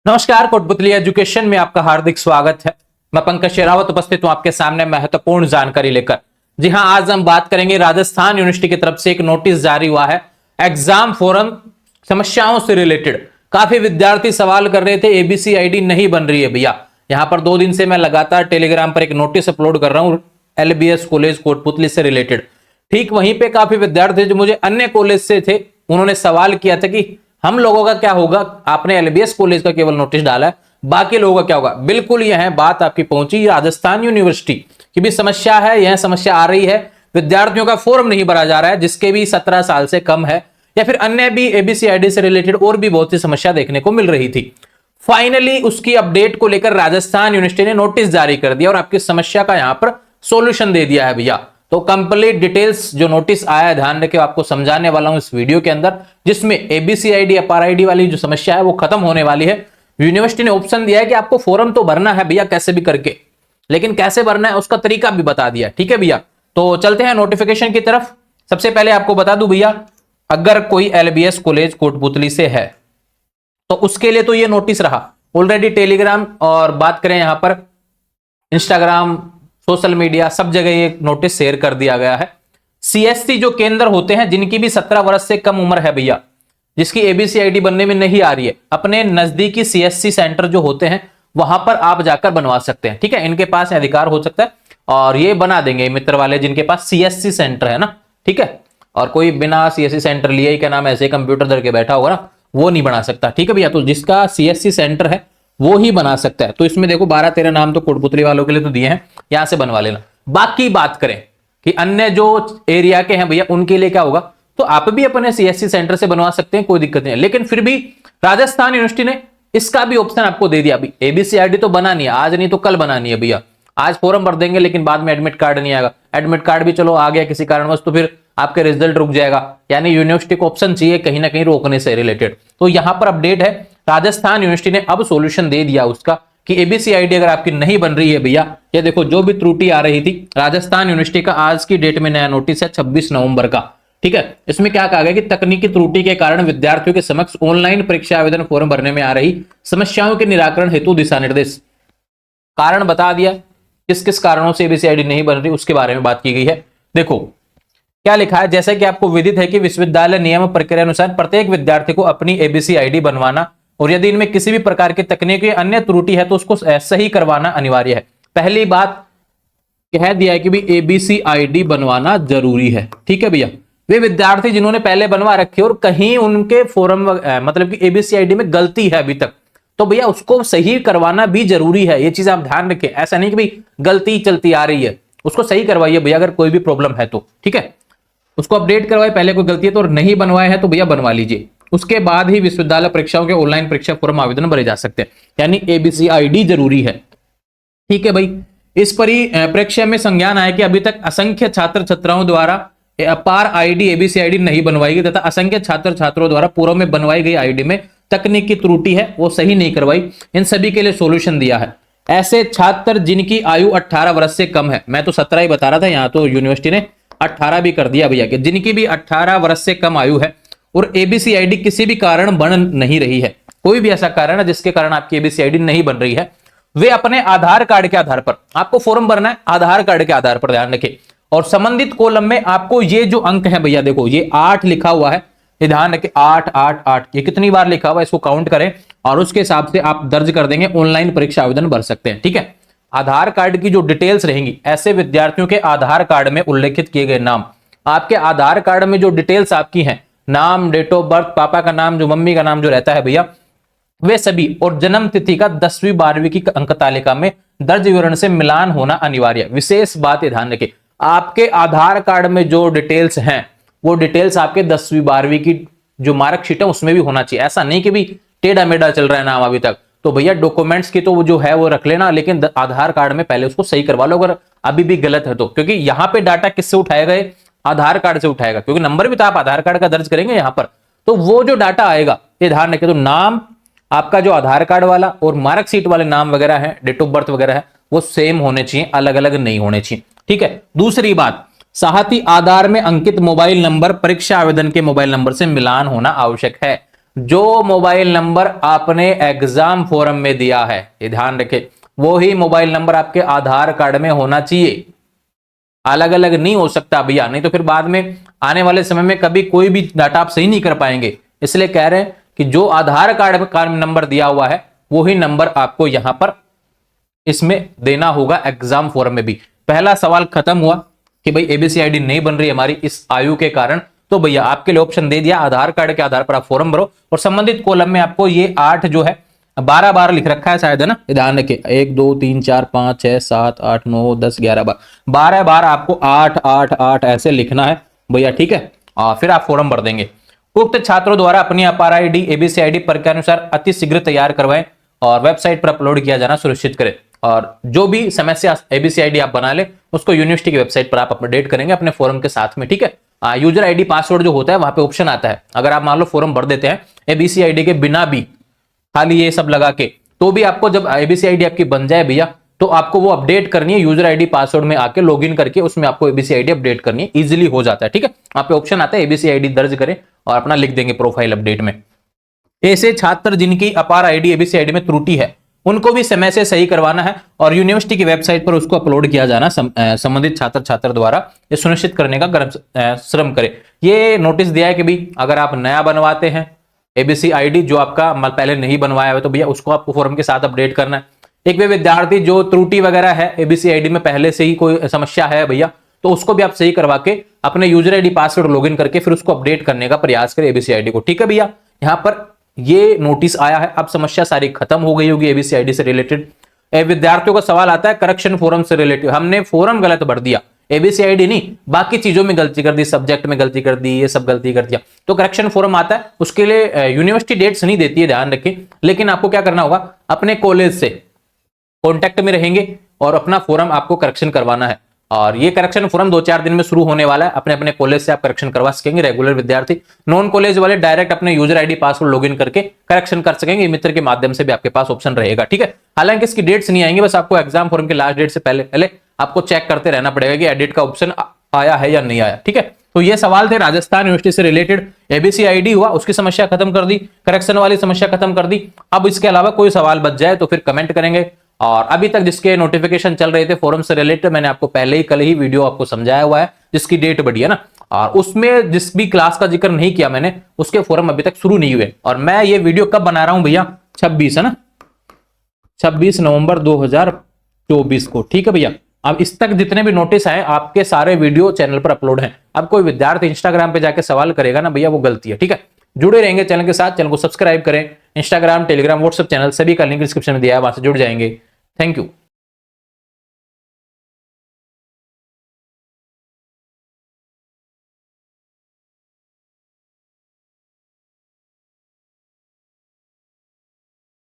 नमस्कार, कोटपुतली एजुकेशन में आपका हार्दिक स्वागत है। मैं पंकज शेरावत उपस्थित हूं आपके सामने महत्वपूर्ण जानकारी लेकर। जी हां, आज हम बात करेंगे राजस्थान यूनिवर्सिटी की तरफ से एक नोटिस जारी हुआ है एग्जाम फोरम समस्याओं से रिलेटेड। काफी विद्यार्थी सवाल कर रहे थे एबीसी आईडी नहीं बन रही है भैया। यहां पर 2 दिन से मैं लगातार टेलीग्राम पर एक नोटिस अपलोड कर रहा हूं एलबीएस कॉलेज कोटपुतली से रिलेटेड। ठीक वहीं पे काफी विद्यार्थी जो मुझे अन्य कॉलेज से थे उन्होंने सवाल किया था कि हम लोगों का क्या होगा, आपने एलबीएस कॉलेज का केवल नोटिस डाला है, बाकी लोगों का क्या होगा। बिल्कुल यह बात आपकी पहुंची, राजस्थान यूनिवर्सिटी की भी समस्या है, यह समस्या आ रही है। विद्यार्थियों का फॉर्म नहीं भरा जा रहा है जिसके भी 17 साल से कम है, या फिर अन्य भी एबीसी आईडी से रिलेटेड और भी बहुत सी समस्या देखने को मिल रही थी। फाइनली उसकी अपडेट को लेकर राजस्थान यूनिवर्सिटी ने नोटिस जारी कर दिया और आपकी समस्या का यहां पर सोल्यूशन दे दिया है भैया। तो कंप्लीट डिटेल्स जो नोटिस आया है ध्यान रखिए, आपको समझाने वाला हूं इस वीडियो के अंदर, जिसमें एबीसी आईडी अपार आईडी वाली जो समस्या है वो खत्म होने वाली है। यूनिवर्सिटी ने ऑप्शन दिया है कि आपको फॉर्म तो भरना है भैया कैसे भी करके, लेकिन कैसे भरना है उसका तरीका भी बता दिया। ठीक है भैया, तो चलते हैं नोटिफिकेशन की तरफ। सबसे पहले आपको बता दूं भैया, अगर कोई एलबीएस कॉलेज कोटपुतली से है तो उसके लिए तो ये नोटिस रहा। ऑलरेडी टेलीग्राम और बात करें यहां पर इंस्टाग्राम, सोशल मीडिया, सब जगह ये नोटिस शेयर कर दिया गया है। सीएससी जो केंद्र होते हैं जिनकी भी 17 वर्ष से कम उम्र है भैया, जिसकी एबीसी आईडी बनने में नहीं आ रही है, अपने नजदीकी सीएससी सेंटर जो होते हैं वहां पर आप जाकर बनवा सकते हैं। ठीक है, इनके पास अधिकार हो सकता है और ये बना देंगे मित्र वाले जिनके पास सीएससी सेंटर है ना। ठीक है, और कोई बिना सीएससी सेंटर लिए ही क्या नाम ऐसे कंप्यूटर धर के बैठा होगा ना, वो नहीं बना सकता। ठीक है भैया, तो जिसका सीएससी सेंटर है वो ही बना सकता है। तो इसमें देखो 12-13 नाम तो कोटपुतली वालों के लिए तो दिए हैं, यहां से बनवा लेना। बाकी बात करें कि अन्य जो एरिया के हैं भैया उनके लिए क्या होगा, तो आप भी अपने सीएससी सेंटर से बनवा सकते हैं, कोई दिक्कत नहीं है। लेकिन फिर भी राजस्थान यूनिवर्सिटी ने इसका भी ऑप्शन आपको दे दिया। अभी एबीसी आईडी तो बनानी है, आज नहीं तो कल बनानी है भैया। आज फॉर्म भर देंगे लेकिन बाद में एडमिट कार्ड नहीं आएगा, एडमिट कार्ड भी चलो आ गया किसी कारणवश तो फिर आपके रिजल्ट रुक जाएगा। यानी यूनिवर्सिटी को ऑप्शन चाहिए कहीं ना कहीं रोकने से रिलेटेड। तो यहां पर अपडेट है, राजस्थान यूनिवर्सिटी ने अब सॉल्यूशन दे दिया उसका कि एबीसी आईडी अगर आपकी नहीं बन रही है भैया, ये देखो जो भी त्रुटि आ रही थी, राजस्थान यूनिवर्सिटी का आज की डेट में नया नोटिस है 26 नवंबर का। ठीक है, इसमें क्या कहा गया कि तकनीकी त्रुटि के कारण विद्यार्थियों के समक्ष ऑनलाइन परीक्षा आवेदन फॉर्म भरने में आ रही समस्याओं के निराकरण हेतु दिशा निर्देश, कारण बता दिया किस किस कारणों से एबीसी आईडी नहीं बन रही, उसके बारे में बात की गई है। देखो क्या लिखा है, जैसे कि आपको विदित है कि विश्वविद्यालय नियम प्रक्रिया अनुसार प्रत्येक विद्यार्थी को अपनी एबीसी आईडी बनवाना और यदि इनमें किसी भी प्रकार की तकनीकी अन्य त्रुटि है तो उसको सही करवाना अनिवार्य है। पहली बात कह दिया है कि भी एबीसी आईडी बनवाना जरूरी है। ठीक है भैया, वे विद्यार्थी जिन्होंने पहले बनवा रखे और कहीं उनके फॉर्म मतलब कि एबीसी आईडी में गलती है अभी तक, तो भैया उसको सही करवाना भी जरूरी है। ये चीज आप ध्यान रखें, ऐसा नहीं कि भाई गलती चलती आ रही है, उसको सही करवाइए भैया अगर कोई भी प्रॉब्लम है तो। ठीक है, उसको अपडेट करवाए, पहले कोई गलती है तो नहीं बनवाए हैं तो भैया बनवा लीजिए। उसके बाद ही विश्वविद्यालय परीक्षाओं के ऑनलाइन परीक्षा फॉर्म आवेदन भरे जा सकते हैं, यानी एबीसी आईडी जरूरी है। ठीक है भाई, इस परिप्रेक्ष्य में संज्ञान आया कि अभी तक असंख्य छात्र छात्राओं द्वारा अपार आईडी एबीसी आईडी नहीं बनवाई गई तथा असंख्य छात्र छात्रों द्वारा पूर्व में बनवाई गई आईडी में तकनीकी त्रुटि है वो सही नहीं करवाई। इन सभी के लिए सोल्यूशन दिया है। ऐसे छात्र जिनकी आयु 18 वर्ष से कम है, मैं तो 17 ही बता रहा था, यहाँ तो यूनिवर्सिटी ने 18 भी कर दिया भैया, कि जिनकी भी 18 वर्ष से कम आयु है और एबीसी आईडी किसी भी कारण बन नहीं रही है, कोई भी ऐसा कारण है जिसके कारण आपकी एबीसी आईडी नहीं बन रही है, वे अपने आधार कार्ड के आधार पर, आपको फॉर्म भरना है आधार कार्ड के आधार पर, ध्यान रखें। और संबंधित कॉलम में आपको ये जो अंक है भैया, देखो ये 8 लिखा हुआ है, ये ध्यान रखें 8 8 8, ये कितनी बार लिखा हुआ है इसको काउंट करें और उसके हिसाब से आप दर्ज कर देंगे, ऑनलाइन परीक्षा आवेदन भर सकते हैं। ठीक है, आधार कार्ड की जो डिटेल्स रहेंगी, ऐसे विद्यार्थियों के आधार कार्ड में उल्लेखित किए गए नाम, आपके आधार कार्ड में जो डिटेल्स आपकी हैं, नाम, डेट ऑफ बर्थ, पापा का नाम, जो मम्मी का नाम जो रहता है भैया, वे सभी और जन्म तिथि का 10वीं 12वीं की अंक तालिका में दर्ज विवरण से मिलान होना अनिवार्य है। विशेष बात ये ध्यान रखें, आपके आधार कार्ड में जो डिटेल्स हैं वो डिटेल्स आपके 10वीं 12वीं की जो मार्कशीट है उसमें भी होना चाहिए। ऐसा नहीं कि भी टेढ़ा मेढ़ा चल रहा है नाम अभी तक, तो भैया डॉक्यूमेंट्स की तो जो है वो रख लेना, लेकिन आधार कार्ड में पहले उसको सही करवा लो अगर अभी भी गलत है तो, क्योंकि यहाँ पे डाटा किससे उठाया गए, आधार कार्ड से उठाएगा, क्योंकि नंबर भी तो आप आधार कार्ड का दर्ज करेंगे यहाँ पर, तो वो जो डाटा आएगा ये ध्यान रखें। तो नाम आपका जो आधार कार्ड वाला और मार्कशीट वाले नाम वगैरह है, डेट ऑफ बर्थ वगैरह है, वो सेम होने चाहिए, अलग अलग नहीं होने चाहिए। ठीक है, दूसरी बात, साथ ही आधार में अंकित मोबाइल नंबर परीक्षा आवेदन के मोबाइल नंबर से मिलान होना आवश्यक है। जो मोबाइल नंबर आपने एग्जाम फोरम में दिया है, ये ध्यान रखें, वो ही मोबाइल नंबर आपके आधार कार्ड में होना चाहिए, अलग अलग नहीं हो सकता भैया, नहीं तो फिर बाद में आने वाले समय में कभी कोई भी डाटा आप सही नहीं कर पाएंगे। इसलिए कह रहे हैं कि जो आधार कार्ड का नंबर दिया हुआ है वो ही नंबर आपको यहां पर इसमें देना होगा एग्जाम फोरम में भी। पहला सवाल खत्म हुआ कि भाई एबीसी आईडी नहीं बन रही हमारी इस आयु के कारण, तो भैया आपके लिए ऑप्शन दे दिया, आधार कार्ड के आधार पर आप फॉर्म भरो और संबंधित कॉलम में आपको ये 8 जो है 12 बार लिख रखा है शायद, है ना, ध्यान रखिए 1 2 3 4 5 6 7 8 9 10 11 बार, 12 बार आपको 8 8 8 ऐसे लिखना है भैया, ठीक है। और फिर आप फॉर्म भर देंगे। उक्त छात्रों द्वारा अपनी अपार आईडी एबीसी आईडी पर के अनुसार अति शीघ्र तैयार करवाएं और वेबसाइट पर अपलोड किया जाना सुनिश्चित करें। और जो भी समय से एबीसी आईडी आप बना ले उसको यूनिवर्सिटी की वेबसाइट पर आप अपडेट करेंगे अपने फॉर्म के साथ में, ठीक है। यूजर आईडी पासवर्ड जो होता है वहां पे ऑप्शन आता है, अगर आप मान लो फॉर्म भर देते हैं एबीसी आईडी के बिना भी, खाली ये सब लगा के, तो भी आपको जब एबीसी आईडी आपकी बन जाए भैया तो आपको वो अपडेट करनी है, यूजर आईडी पासवर्ड में आके लॉगिन करके उसमें आपको एबीसी आईडी अपडेट करनी है, इजीली हो जाता है, ठीक है। वहां पे ऑप्शन आता है एबीसी आईडी दर्ज करें और अपना लिख देंगे प्रोफाइल अपडेट में। ऐसे छात्र जिनकी अपार आईडी एबीसी आईडी में त्रुटि है उनको भी समय से सही करवाना है और यूनिवर्सिटी की वेबसाइट पर उसको अपलोड किया जाना संबंधित छात्र द्वारा ये सुनिश्चित करने का श्रम करे। ये नोटिस दिया है कि भाई अगर आप नया बनवाते हैं एबीसी आईडी जो आपका पहले नहीं बनवाया है तो भैया उसको आपको फॉर्म के साथ अपडेट करना है। एक वे विद्यार्थी जो त्रुटि वगैरह है एबीसी आईडी में पहले से ही कोई समस्या है भैया तो उसको भी आप सही करवा के अपने यूजर आईडी पासवर्ड लॉगिन करके फिर उसको अपडेट करने का प्रयास करें एबीसी आईडी को, ठीक है भैया। यहां पर ये नोटिस आया है, अब समस्या सारी खत्म हो गई होगी एबीसी आईडी से रिलेटेड। विद्यार्थियों का सवाल आता है करेक्शन फोरम से रिलेटेड, हमने फोरम गलत भर दिया, एबीसी आईडी नहीं बाकी चीजों में गलती कर दी, सब्जेक्ट में गलती कर दी, ये सब गलती कर दिया, तो करेक्शन फोरम आता है। उसके लिए यूनिवर्सिटी डेट्स नहीं देती है, ध्यान रखें, लेकिन आपको क्या करना होगा अपने कॉलेज से कॉन्टेक्ट में रहेंगे और अपना फॉर्म आपको करेक्शन करवाना है। और ये करेक्शन फॉर्म 2-4 दिन में शुरू होने वाला है, अपने अपने कॉलेज से आप करेक्शन करवा सकेंगे रेगुलर विद्यार्थी। नॉन कॉलेज वाले डायरेक्ट अपने यूजर आईडी पासवर्ड लॉगिन करके करेक्शन कर सकेंगे, मित्र के माध्यम से भी आपके पास ऑप्शन रहेगा, ठीक है। हालांकि इसकी डेट्स नहीं आएंगी, बस आपको एग्जाम फॉर्म के लास्ट डेट से पहले आपको चेक करते रहना पड़ेगा कि एडिट का ऑप्शन आया है या नहीं आया, ठीक है। तो ये सवाल थे राजस्थान यूनिवर्सिटी से रिलेटेड। एबीसी आईडी हुआ उसकी समस्या खत्म कर दी, करेक्शन वाली समस्या खत्म कर दी। अब इसके अलावा कोई सवाल बच जाए तो फिर कमेंट करेंगे। और अभी तक जिसके नोटिफिकेशन चल रहे थे फोरम से रिलेटेड मैंने आपको पहले ही कल ही वीडियो आपको समझाया हुआ है जिसकी डेट बढ़ी है ना, और उसमें जिस भी क्लास का जिक्र नहीं किया मैंने उसके फोरम अभी तक शुरू नहीं हुए। और मैं ये वीडियो कब बना रहा हूं भैया 26 है ना, 26 नवंबर 2024 को, ठीक है भैया। अब इस तक जितने भी नोटिस आए आपके सारे वीडियो चैनल पर अपलोड हैं। अब कोई विद्यार्थी इंस्टाग्राम पे जाके सवाल करेगा ना भैया वो गलती है, ठीक है। जुड़े रहेंगे चैनल के साथ, चैनल को सब्सक्राइब करें। इंस्टाग्राम टेलीग्राम व्हाट्सएप चैनल सभी का लिंक डिस्क्रिप्शन में दिया है, वहां से जुड़ जाएंगे। Thank you.